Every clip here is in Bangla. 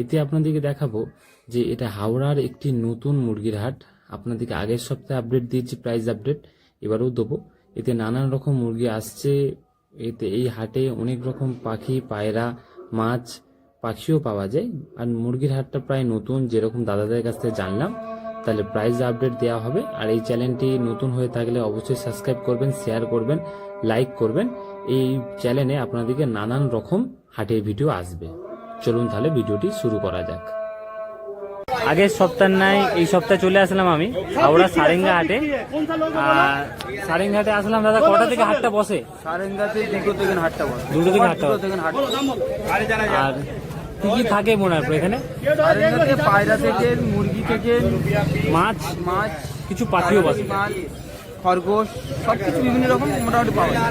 এতে আপনাদেরকে দেখাবো যে এটা হাওড়ার একটি নতুন মুরগির হাট। আপনাদেরকে আগের সপ্তাহে আপডেট দিয়েছি, প্রাইস আপডেট এবারেও দেবো। এতে নানান রকম মুরগি আসছে। এতে এই হাটে অনেক রকম পাখি, পায়রা, মাছ, পাখিও পাওয়া যায়। আর মুরগির হাটটা প্রায় নতুন, যেরকম দাদাদের কাছ থেকে জানলাম। তাহলে প্রাইস আপডেট দেওয়া হবে। আর এই চ্যানেলটি নতুন হয়ে থাকলে অবশ্যই সাবস্ক্রাইব করবেন, শেয়ার করবেন, লাইক করবেন। এই চ্যানেলে আপনাদেরকে নানান রকম হাটের ভিডিও আসবে। চলুন তাহলে ভিডিওটি শুরু করা যাক। আগের সপ্তাহ নাই এই সপ্তাহে চলে আসলাম আমি হাওড়া সারেঙ্গা হাটে। সারেঙ্গা হাটে আসলাম। দাদা কটা থেকে হাটটা বসে? সারেঙ্গাতে দুটো থেকে হাটটা বসে। দুটো থেকে হাটটা বসে। আর কি কি থাকে মনে হয় এখানে? সারেঙ্গাতে পায়রা থেকে, মুরগি থেকে, মাছ, কিছু পাখিও বসে, খরগোশ, সবকিছু বিভিন্ন রকম মোটামুটি পাওয়া যায়।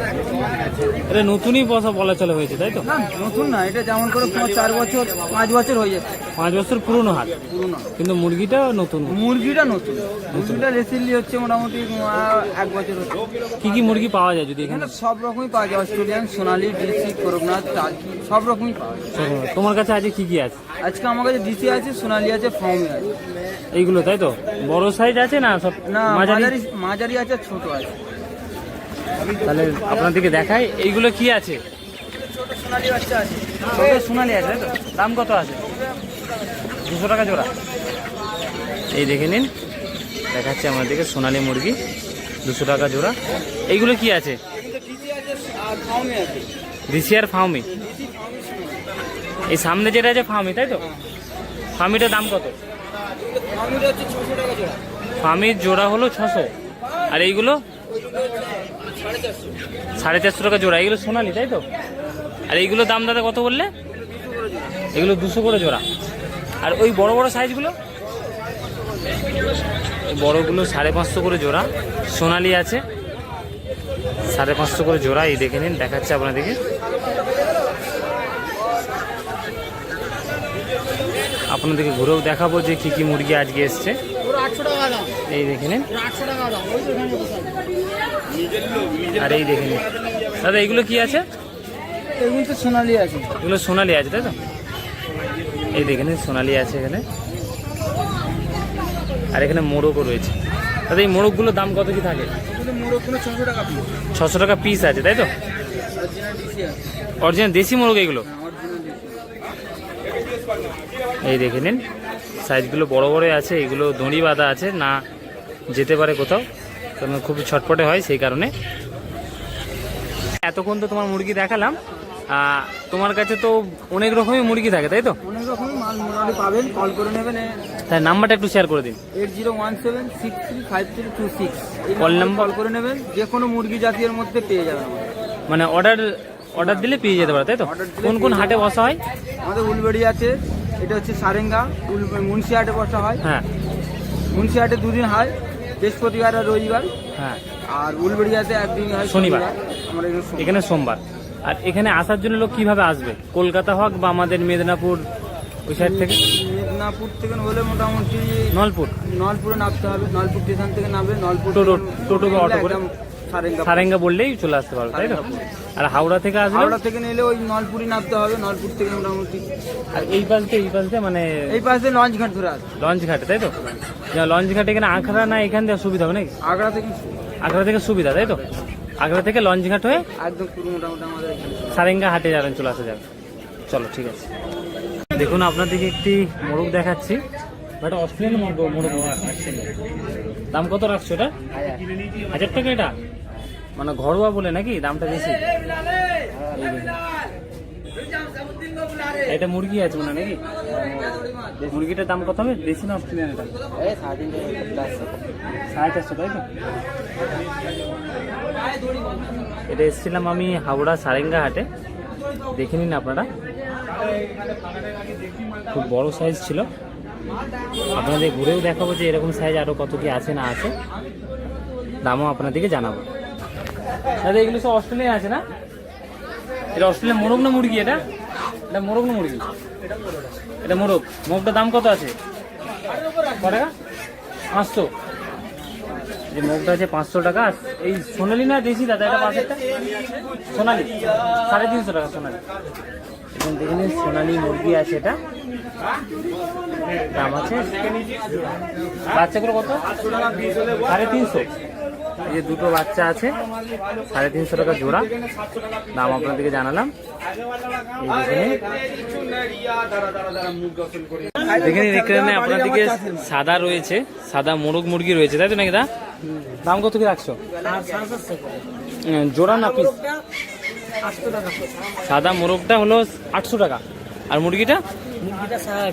এটা নতুনই বসা বলা চলে হয়েছে, তাই তো? না, নতুন না, এটা যেমন করে 4 বছর 5 বছর হয়ে যাচ্ছে। 5 বছর পুরনো হাট, পুরনো। কিন্তু মুরগিটা নতুন। মুরগিটা রিসেন্টলি হচ্ছে মোটামুটি 1 বছর হচ্ছে। কি কি মুরগি পাওয়া যায় যদি এখানে? এখানে সব রকমই পাওয়া যায়, অস্ট্রেলিয়ান, সোনালি, ডিসি, করকনাথ, টার্কি, সব রকমই পাওয়া যায়। তোমার কাছে আজকে কি কি আছে? আজকে আমার কাছে ডিসি আছে, সোনালি আছে, ফার্মি আছে। এইগুলো তাই তো? বড় সাইজ আছে না সব? না, মাঝারি আছে, ছোট আছে। তাহলে আপনাদেরকে দেখাই এইগুলো কি আছে। ছোট সোনালি বাচ্চা আছে। ছোট সোনালি আছে, তাই তো? দাম কত আছে? 200 টাকা জোড়া। এই দেখে নিন, দেখাচ্ছে আমাদেরকে সোনালি মুরগি 200 টাকা জোড়া। এইগুলো কি আছে? ডিসি আর ফার্মি। এই সামনে যেটা আছে ফার্মি, তাই তো? ফার্মিটার দাম কত? ফার্মির জোড়া হলো 600। আর এইগুলো 450 টাকা জোড়া। এইগুলো সোনালি, তাই তো? আর এইগুলো দাম দাদা কত বললে? এগুলো 200 করে জোড়া। আর ওই বড় বড় সাইজগুলো? বড়গুলো 550 করে জোড়া। সোনালি আছে 550 করে জোড়া। এই দেখে নিন, দেখাচ্ছে আপনাদেরকে। আপনাদেরকে ঘুরেও দেখাবো যে কি কি মুরগি আজকে এসছে। এই দেখে নিন। আর এই দেখে নিন দাদা, এইগুলো কি আছে? এগুলো তো সোনালি আছে। এগুলো সোনালি আছে, তাই তো? এই দেখে নিন, সোনালি আছে এখানে। আর এখানে মোরগও রয়েছে। দাদা এই মোরগগুলোর দাম কত কি থাকে? মোরগগুলো 600 টাকা পিস। 600 টাকা পিস আছে, তাই তো? অরিজিনাল দেশি মোরগ এগুলো। এই দেখে নিন, সাইজগুলো বড় বড় আছে। এগুলো দড়ি বাঁধা আছে, না যেতে পারে কোথাও, কারণ খুব ছটপটে হয় সেই কারণে। এতক্ষণ তো তোমার মুরগি দেখালাম। তোমার কাছে তো অনেক রকমের মুরগি থাকে, তাই তো? অনেক রকমের মাল মোটামুটি পাবেন, কল করে নেবেন। তাই নাম্বারটা একটু শেয়ার করে দিন। 8017635326। কল নাম্বার কল করে নেবেন, যে কোনো মুরগি জাতীয়ের মধ্যে পেয়ে যাবেন। মানে অর্ডার দিলে পেয়ে যেতে পারে, তাই তো? কোন কোন হাটে বসা হয়? আমাদের উলবেড়ি আছে, এটা হচ্ছে সারেঙ্গা। মুন্সি হাটে বসা হয়। হ্যাঁ, মুন্সি হাটে 2 দিন হয়, বৃহস্পতিবার আর রবিবার। হ্যাঁ। আর উলবেড়িয়াতে 1 দিন হয়, শনিবার। আমরা এখানে সোমবার। আর এখানে আসার জন্য লোক কিভাবে আসবে? কলকাতা হোক বা আমাদের মেদিনীপুর ওই সাইড থেকে? মেদিনীপুর থেকে হলে মোটামুটি নলপুরে নামতে হবে। নলপুর স্টেশন থেকে নামবে, নলপুর টোটো বা অটো করে সারেঙ্গা বললেই চলে আসতে পারবে, তাই তো? আর হাওড়া থেকে আসবে? হাওড়া থেকে নিলে ওই নলপুরি নামতে হবে। নলপুর থেকে মোটামুটি। আর এই পাশ দিয়ে মানে এই পাশে লঞ্চ ঘাট ধরে আসবে। লঞ্চ ঘাটে, তাই তো? লঞ্চ ঘাটে এখানে আখড়া না এখান থেকে সুবিধা হবে নাকি? আখড়া থেকে সুবিধা, তাই তো? আগ্রা থেকে লঞ্চ ঘাট হয়ে একদম পুরো মোটামুটি আমাদের সারেঙ্গা হাটে যাবেন, চলে আসা যাবে। চলো, ঠিক আছে। দেখুন আপনাদেরকে একটি মোরগ দেখাচ্ছি। এটা অস্ট্রেলিয়ান মোরগ। দাম কত রাখছো এটা? 1000 টাকা। এটা মানে ঘরোয়া বলে নাকি দামটা বেশি? এটা মুরগি আছে মানে নাকি? মুরগিটার দাম কত হবে? দেশি না অস্ট্রেলিয়ান? এটা 450, তাই তো? এটা এসেছিলাম আমি হাওড়া সারেঙ্গা হাটে, দেখে নিন আপনারা। খুব বড় সাইজ ছিল। আপনাদের ঘুরেও দেখাবো যে এরকম সাইজ আরও কত কি আছে না আছে, দামও আপনাদেরকে জানাবো। দাদা এগুলো সব অস্ট্রেলিয়া আছে না? এটা অস্ট্রেলিয়ান মোরগ না মুরগি? এটা মোরগ না মুরগি? এটা মোরগ। মোরগটার দাম কত আছে? কত টাকা? 500। যে মোগটা আছে 500 টাকা। এই সোনালি না দেশি দাদা? এটা পাশেরটা সোনালি 350 টাকা। সোনালি দেখে নিন সোনালি মুরগি আছে, এটা দাম আছে বাচ্চাগুলো কত? 350। এই যে দুটো বাচ্চা আছে, 350 টাকা জোড়া, দাম আপনাদেরকে জানালাম। দেখে নিন এখানে আপনাদেরকে সাদা রয়েছে, সাদা মোরগ মুরগি রয়েছে, তাই তো নাকি দা? দাম কত কি রাখছো জোড়া না পিস? সাদা মোরগটা হলো 800 টাকা, আর মুরগিটা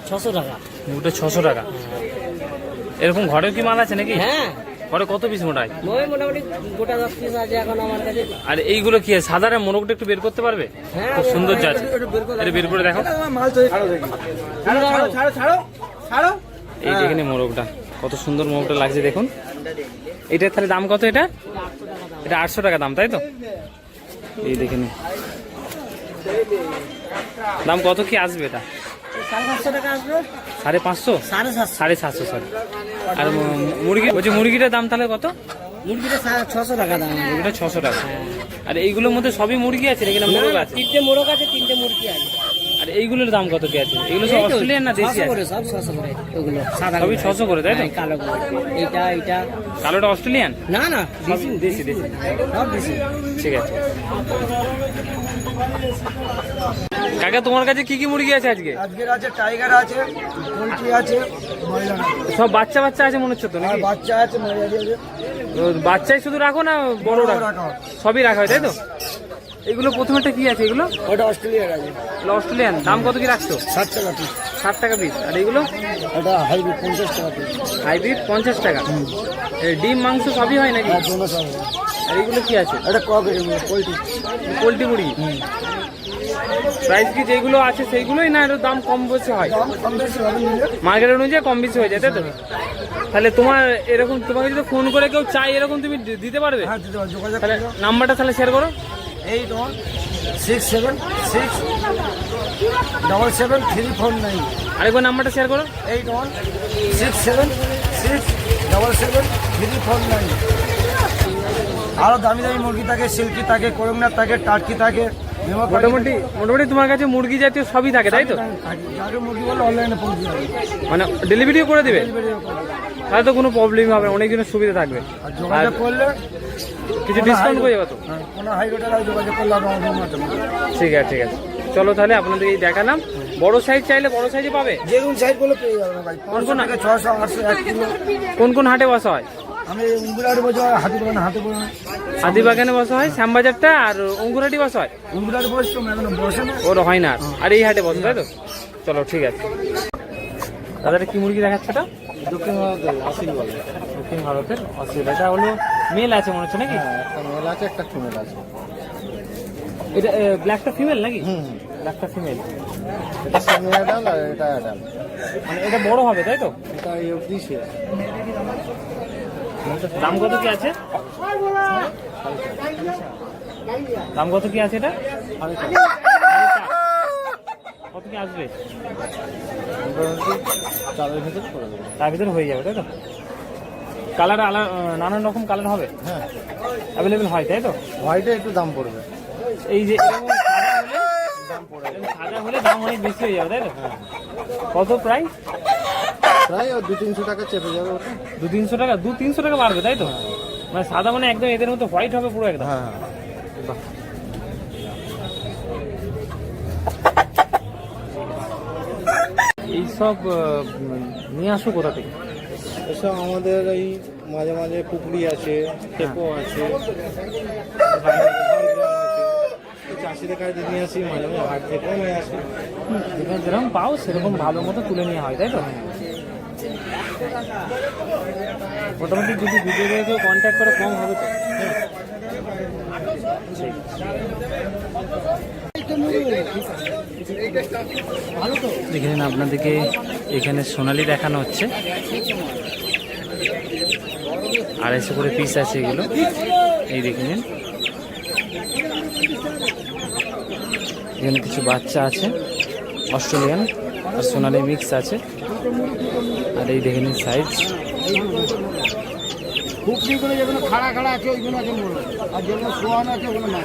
600 টাকা। মুরগিটা 600 টাকা। এরকম ঘরের কি মাল আছে নাকি? হ্যাঁ, ঘরে কত পিস মোটায়? মোটামুটি গোটা 10 পিস আছে এখন আমার কাছে। আর এইগুলো কি সাদা মোরগটা একটু বের করতে পারবে? হ্যাঁ, খুব সুন্দর আছে, এটা বের করে দেখো। এই দেখেন মোরগটা কত সুন্দর, মোরগটা লাগছে দেখুন। এটা তাহলে দাম কত? এটা 800 টাকা দাম, তাই তো? এই দেখেন দাম কত কি আসবে? এটা 550 টাকা আসবে। 550, 750, সরি। আর মুরগি, বলছি মুরগিটার দাম তাহলে কত? মুরগিটা 600 টাকা দাম। মুরগিটা 600 টাকা। আর এইগুলোর মধ্যে সবই মুরগি আছে নাকি, না মোরগ আছে? 3টে মোরগ আছে, 3টে মুরগি আছে। আর এইগুলোর দাম কত কি আছে? এগুলো সব অস্ট্রেলিয়ান না দেশি আছে? সব 600 করে ওগুলো সাদা, সবই 600 করে, তাই তো? কালো এটা কালোটা অস্ট্রেলিয়ান? না না, সব দেশি দেশি। সব দেশি। ঠিক আছে কাকা, তোমার কাছে কি কি মুরগি আছে আজকে? আজকের আছে টাইগার আছে, পোল্ট্রি আছে, ব্রয়লার আছে। সব বাচ্চা বাচ্চা আছে মনে হচ্ছে তো আর নাকি? বাচ্চা আছে, মেয়াদি আছে। তো বাচ্চাই শুধু রাখো না বড় রাখো? সবই রাখা হয়, তাই তো? এগুলো প্রথমেটা কি আছে? এগুলো ওটা অস্ট্রেলিয়ার আছে, অস্ট্রেলিয়ান। দাম কত কি রাখছো? 60 টাকা পিস। 60 টাকা পিস। আর এগুলো ওটা হাইব্রিড 50 টাকা পিস। হাইব্রিড 50 টাকা। ডিম মাংস সবই হয় নাকি? আর দোনো সব। আর এগুলো কি আছে? এটা ককের পোল্ট্রি। পোল্ট্রি মুরগি। প্রাইস কি যেগুলো আছে সেইগুলোই, না এর দাম কম বেশি হয়? দাম কম বেশি হবে নিলে। মার্কেট অনুযায়ী কম বেশি হয়ে যায়, তাই তো? তাহলে তোমার এরকম, তোমাকে যদি ফোন করে কেউ চাই এরকম, তুমি দিতে পারবে? হ্যাঁ, দিতে পারো, যোগাযোগ তাহলে করো। নাম্বারটা তাহলে শেয়ার করো। 81676349। আরেকবার নাম্বারটা শেয়ার করো। 81676349। আরো দামি দামি মুরগি থাকে, সিল্কি থাকে, করমনাথ থাকে, টার্কি থাকে। মোটামুটি তোমার কাছে মুরগি জাতীয় সবই থাকে, তাই তো? যাকে মুরগি বলে অনলাইনে পৌঁছে যাবে, মানে ডেলিভারিও করে দিবে, ডেলিভারিও করে দেবে। তাহলে তো কোনো প্রবলেম হবে না, অনেক জনের সুবিধা থাকবে। আর যোগাযোগ করলে কিছু ডিসকাউন্ট করে যাবে তো? হ্যাঁ, কোনো হাই রোডের যোগাযোগ করলে আমাদের মাধ্যমে। ঠিক আছে ঠিক আছে, চলো তাহলে আপনাদের এই দেখালাম। বড় সাইজ চাইলে বড় সাইজে পাবে? যেরকম সাইজ গুলো পেয়ে যাবে ভাই, কোন কোন 600 800 1 কিলো। কোন কোন হাটে বসা হয়? আমি উঙ্গুরাটে বসে হাতে বলে হাতিবাগানে বসা হয়, শ্যামবাজারটা, আর অঙ্কুরহাটি বসা হয়? উঙ্গুরাটে বসছি, এখন বসে না। ওর হয় না, আর এই হাটে বসে, তাই তো? চলো ঠিক আছে। দাদা কি মুরগি দেখাচ্ছে? এটা দক্ষিণ ভারতের আসিল বলে। দক্ষিণ ভারতের অস্ট্রেল। এটা হলো মেল আছে মনে হচ্ছে নাকি? একটা মেল আছে, একটা ফিমেল আছে। এটা ব্ল্যাকটা ফিমেল নাকি? ব্ল্যাকটা ফিমেল। এটা সেমি অ্যাডাল আর এটা অ্যাডাল। মানে এটা বড় হবে, তাই তো? এটা এই অবধি শেষ। দাম কত কি আছে? দাম কত কি আছে এটা? কত কি আসবে? চালের ভিতরে করে দেবো, তার ভিতরে হয়ে যাবে, তাই তো? কালার নানান রকম কালার হবে? হ্যাঁ, অ্যাভেলেবেল হয়, তাই তো? হোয়াইটে একটু দাম পড়বে। এই যে এরকম সাদা হলে দাম অনেক বেশি হয়ে যাবে, তাই তো? কত প্রাইস? প্রায় 200-300 টাকা চেপে যাবে ওটা। 200-300 টাকা, 200-300 টাকা বাড়বে, তাই তো? মানে সাদা মানে একদম এদের মতো হোয়াইট হবে পুরো একদম। হ্যাঁ, বাহ। এইসব নিয়ে আসো কোথা থেকে? এসব আমাদের এই মাঝে মাঝে পুকুরি আছে, টেপো আছে, চাষিদের কাছে নিয়ে আসি, মাঝে মাঝে হাট থেকেও নিয়ে আসি। যেখানে যেরকম পাও সেরকম ভালো মতো তুলে নেওয়া হয়, তাই তো? মোটামুটি যদি ভিডিও দিয়ে কেউ কন্ট্যাক্ট করে কম হবে তো? দেখেন আপনাদেরকে এখানে সোনালি দেখানো হচ্ছে, 250 করে পিস আছে এগুলো। এই দেখে নিন, এখানে কিছু বাচ্চা আছে, অস্ট্রেলিয়ান আর সোনালি মিক্স আছে। আর এই দেখে নিন সাইজ। পুকুরিগুলো যেগুলো খাড়া খাড়া আছে ওইগুলো আছে, আর যেগুলো সোয়ানো আছে ওগুলো না।